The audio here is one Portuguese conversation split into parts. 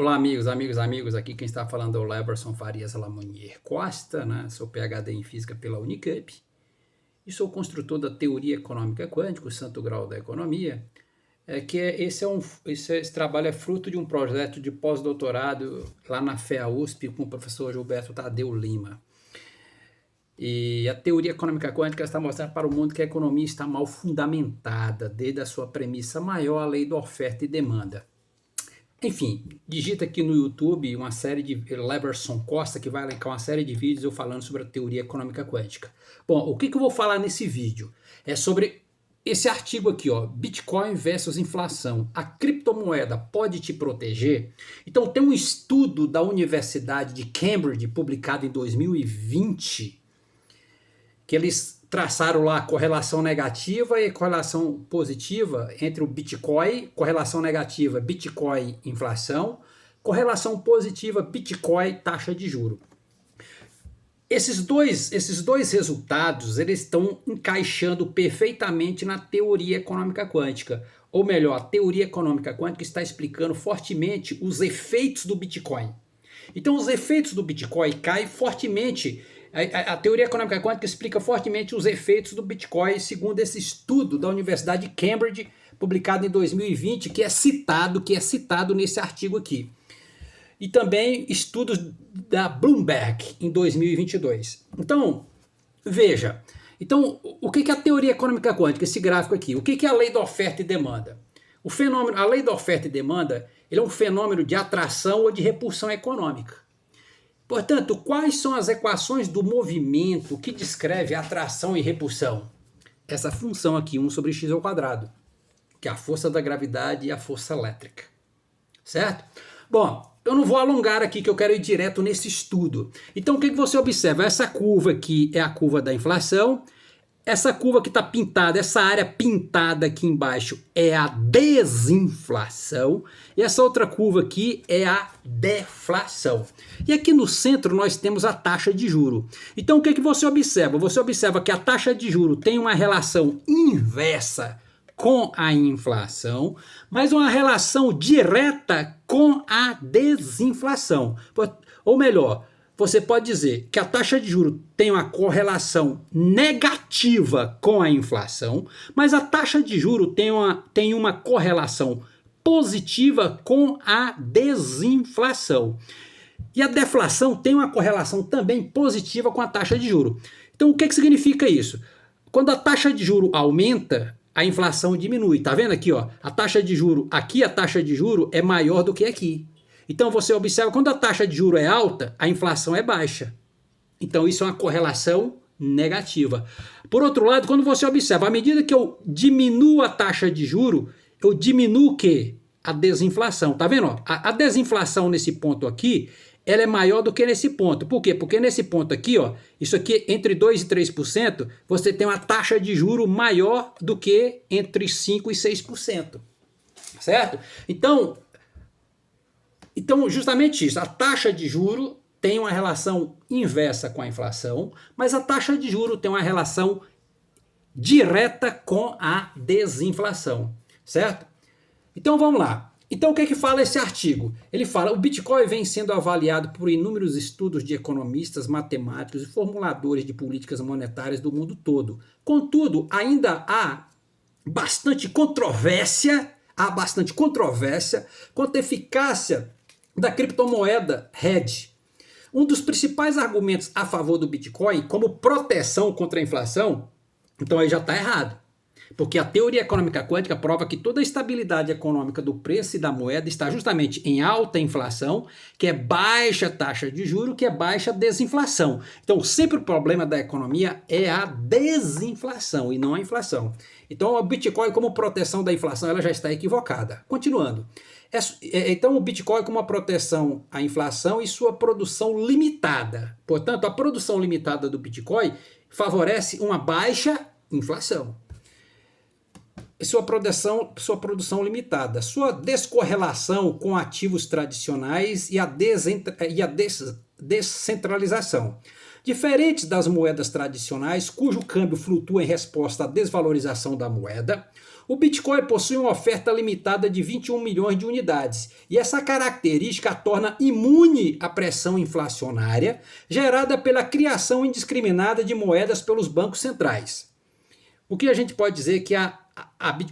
Olá, amigos. Aqui quem está falando é o Leberson Farias Lamonnier Costa, né? Sou PhD em Física pela Unicamp e sou construtor da Teoria Econômica Quântica, o santo grau da economia. Esse trabalho é fruto de um projeto de pós-doutorado lá na FEA-USP com o professor Gilberto Tadeu Lima. E a teoria econômica quântica está mostrando para o mundo que a economia está mal fundamentada, desde a sua premissa maior, a lei da oferta e demanda. Enfim, digita aqui no YouTube uma série de Leberson Costa, que vai elencar uma série de vídeos eu falando sobre a teoria econômica quântica. Bom, o que eu vou falar nesse vídeo? É sobre esse artigo aqui, ó, Bitcoin versus inflação. A criptomoeda pode te proteger? Então tem um estudo da Universidade de Cambridge, publicado em 2020, que eles traçaram lá a correlação negativa e correlação positiva entre o Bitcoin, correlação negativa Bitcoin inflação, correlação positiva Bitcoin taxa de juro. Esses dois resultados eles estão encaixando perfeitamente na teoria econômica quântica. Ou melhor, a teoria econômica quântica está explicando fortemente os efeitos do Bitcoin. Então os efeitos do Bitcoin caem fortemente. A teoria econômica quântica explica fortemente os efeitos do Bitcoin, segundo esse estudo da Universidade de Cambridge, publicado em 2020, que é citado nesse artigo aqui. E também estudos da Bloomberg, em 2022. Então, veja. Então, o que é a teoria econômica quântica, esse gráfico aqui? O que é a lei da oferta e demanda? A lei da oferta e demanda ele é um fenômeno de atração ou de repulsão econômica. Portanto, quais são as equações do movimento que descreve atração e repulsão? Essa função aqui, 1 sobre x ao quadrado, que é a força da gravidade e a força elétrica. Certo? Bom, eu não vou alongar aqui, que eu quero ir direto nesse estudo. Então, o que você observa? Essa curva aqui é a curva da inflação. Essa curva que está pintada, essa área pintada aqui embaixo é a desinflação. E essa outra curva aqui é a deflação. E aqui no centro nós temos a taxa de juro. Então o que você observa? Você observa que a taxa de juro tem uma relação inversa com a inflação, mas uma relação direta com a desinflação. Ou melhor, você pode dizer que a taxa de juros tem uma correlação negativa com a inflação, mas a taxa de juros tem uma correlação positiva com a desinflação. E a deflação tem uma correlação também positiva com a taxa de juros. Então o que significa isso? Quando a taxa de juros aumenta, a inflação diminui. Tá vendo aqui, ó? A taxa de juros, aqui a taxa de juros é maior do que aqui. Então você observa, quando a taxa de juros é alta, a inflação é baixa. Então isso é uma correlação negativa. Por outro lado, quando você observa, à medida que eu diminuo a taxa de juros, eu diminuo o quê? A desinflação. Tá vendo? A desinflação nesse ponto aqui, ela é maior do que nesse ponto. Por quê? Porque nesse ponto aqui, ó, isso aqui entre 2% e 3%, você tem uma taxa de juros maior do que entre 5% e 6%. Certo? Então, justamente isso, a taxa de juro tem uma relação inversa com a inflação, mas a taxa de juro tem uma relação direta com a desinflação, certo? Então vamos lá. Então o que fala esse artigo? Ele fala, o Bitcoin vem sendo avaliado por inúmeros estudos de economistas, matemáticos e formuladores de políticas monetárias do mundo todo. Contudo, ainda há bastante controvérsia quanto à eficácia da criptomoeda hedge. Um dos principais argumentos a favor do Bitcoin como proteção contra a inflação, então aí já está errado. Porque a teoria econômica quântica prova que toda a estabilidade econômica do preço e da moeda está justamente em alta inflação, que é baixa taxa de juros, que é baixa desinflação. Então sempre o problema da economia é a desinflação e não a inflação. Então o Bitcoin como proteção da inflação ela já está equivocada. Continuando. Então o Bitcoin como uma proteção à inflação e sua produção limitada. Portanto, a produção limitada do Bitcoin favorece uma baixa inflação. Sua produção limitada, sua descorrelação com ativos tradicionais e a descentralização. Diferentes das moedas tradicionais, cujo câmbio flutua em resposta à desvalorização da moeda, O Bitcoin possui uma oferta limitada de 21 milhões de unidades, e essa característica a torna imune à pressão inflacionária gerada pela criação indiscriminada de moedas pelos bancos centrais. O que a gente pode dizer que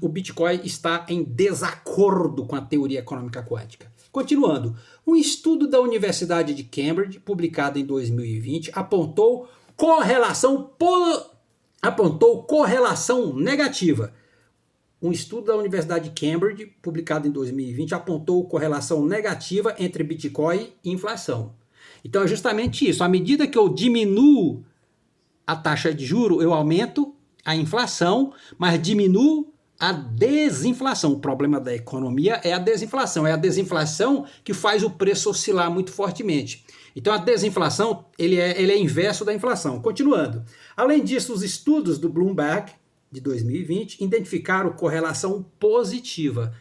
o Bitcoin está em desacordo com a teoria econômica quântica. Continuando, um estudo da Universidade de Cambridge, publicado em 2020, apontou correlação negativa. Um estudo da Universidade de Cambridge, publicado em 2020, apontou correlação negativa entre Bitcoin e inflação. Então é justamente isso. À medida que eu diminuo a taxa de juros, eu aumento a inflação, mas diminuo a desinflação. O problema da economia é a desinflação. É a desinflação que faz o preço oscilar muito fortemente. Então a desinflação ele é inverso da inflação. Continuando. Além disso, os estudos do Bloomberg de 2020 identificaram correlação positiva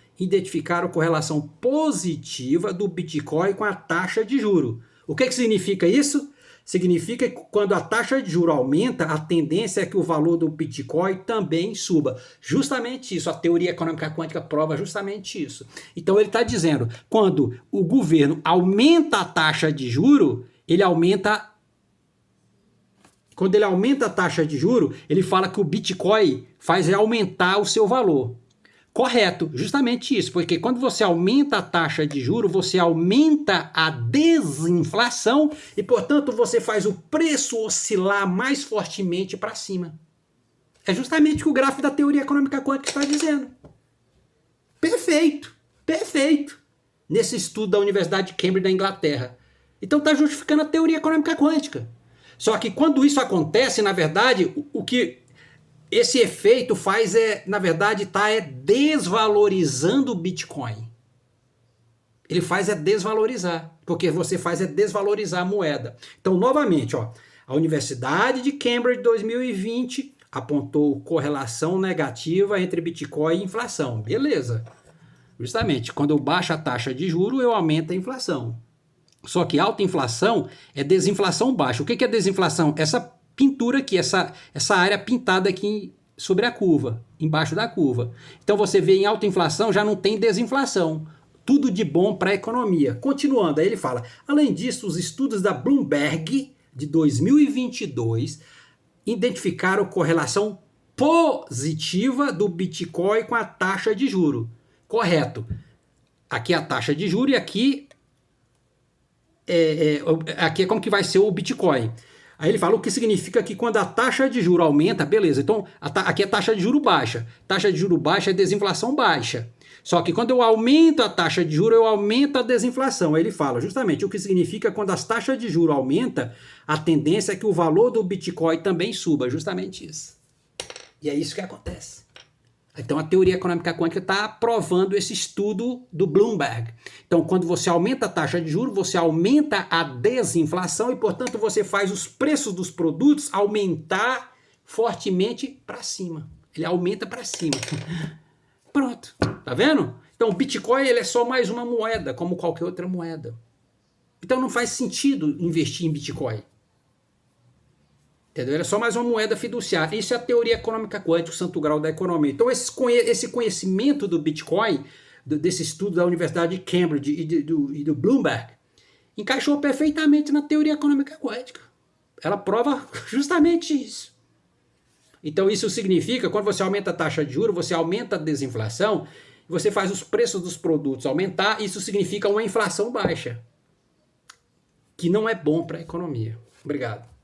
do Bitcoin com a taxa de juro. O que significa isso? Significa que quando a taxa de juros aumenta, a tendência é que o valor do Bitcoin também suba. Justamente isso, a teoria econômica quântica prova justamente isso. Então ele está dizendo, quando o governo aumenta a taxa de juros, quando ele aumenta a taxa de juros, ele fala que o Bitcoin faz aumentar o seu valor. Correto, justamente isso, porque quando você aumenta a taxa de juros, você aumenta a desinflação e, portanto, você faz o preço oscilar mais fortemente para cima. É justamente o que o gráfico da teoria econômica quântica está dizendo. Perfeito, perfeito. Nesse estudo da Universidade de Cambridge da Inglaterra. Então está justificando a teoria econômica quântica. Só que quando isso acontece, na verdade, o que esse efeito faz na verdade, está desvalorizando o Bitcoin. Ele faz desvalorizar, porque você faz desvalorizar a moeda. Então, novamente, a Universidade de Cambridge 2020 apontou correlação negativa entre Bitcoin e inflação. Beleza. Justamente, quando eu baixo a taxa de juros, eu aumento a inflação. Só que alta inflação é desinflação baixa. O que é desinflação? Essa pintura aqui, essa área pintada aqui sobre a curva, embaixo da curva. Então você vê em alta inflação já não tem desinflação. Tudo de bom para a economia. Continuando, aí ele fala, além disso, os estudos da Bloomberg de 2022 identificaram correlação positiva do Bitcoin com a taxa de juro. Correto. Aqui é a taxa de juro e aqui é como que vai ser o Bitcoin. Aí ele fala o que significa que quando a taxa de juro aumenta, beleza, então aqui é taxa de juro baixa. Taxa de juro baixa é desinflação baixa. Só que quando eu aumento a taxa de juro, eu aumento a desinflação. Aí ele fala justamente o que significa quando as taxas de juro aumentam, a tendência é que o valor do Bitcoin também suba, justamente isso. E é isso que acontece. Então a teoria econômica quântica está aprovando esse estudo do Bloomberg. Então quando você aumenta a taxa de juros, você aumenta a desinflação e, portanto, você faz os preços dos produtos aumentar fortemente para cima. Ele aumenta para cima. Pronto, tá vendo? Então o Bitcoin ele é só mais uma moeda, como qualquer outra moeda. Então não faz sentido investir em Bitcoin. Entendeu? Ele é só mais uma moeda fiduciária. Isso é a teoria econômica quântica, o santo grau da economia. Então esse conhecimento do Bitcoin, desse estudo da Universidade de Cambridge e do Bloomberg, encaixou perfeitamente na teoria econômica quântica. Ela prova justamente isso. Então isso significa, quando você aumenta a taxa de juros, você aumenta a desinflação, você faz os preços dos produtos aumentar, isso significa uma inflação baixa, que não é bom para a economia. Obrigado.